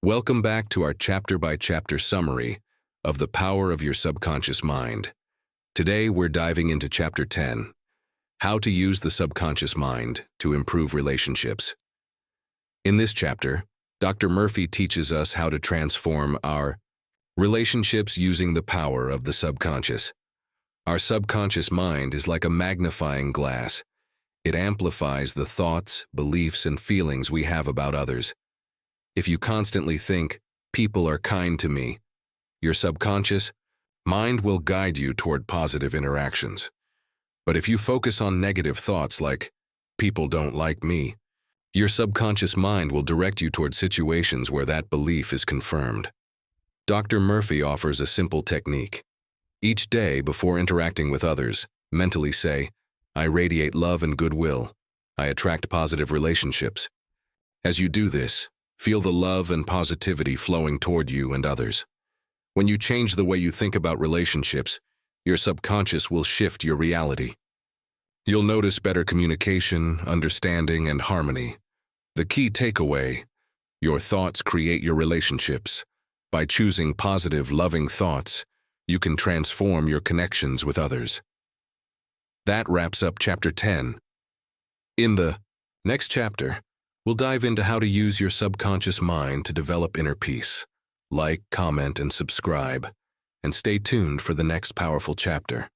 Welcome back to our chapter-by-chapter summary of the power of your subconscious mind. Today, we're diving into Chapter 10, How to Use the Subconscious Mind to Improve Relationships. In this chapter, Dr. Murphy teaches us how to transform our relationships using the power of the subconscious. Our subconscious mind is like a magnifying glass. It amplifies the thoughts, beliefs, and feelings we have about others. If you constantly think, "People are kind to me," your subconscious mind will guide you toward positive interactions. But if you focus on negative thoughts like, "People don't like me," your subconscious mind will direct you toward situations where that belief is confirmed. Dr. Murphy offers a simple technique. Each day before interacting with others, mentally say, "I radiate love and goodwill. I attract positive relationships." As you do this, feel the love and positivity flowing toward you and others. When you change the way you think about relationships, your subconscious will shift your reality. You'll notice better communication, understanding, and harmony. The key takeaway: your thoughts create your relationships. By choosing positive, loving thoughts, you can transform your connections with others. That wraps up Chapter 10. In the next chapter, we'll dive into how to use your subconscious mind to develop inner peace. Like, comment, and subscribe, and stay tuned for the next powerful chapter.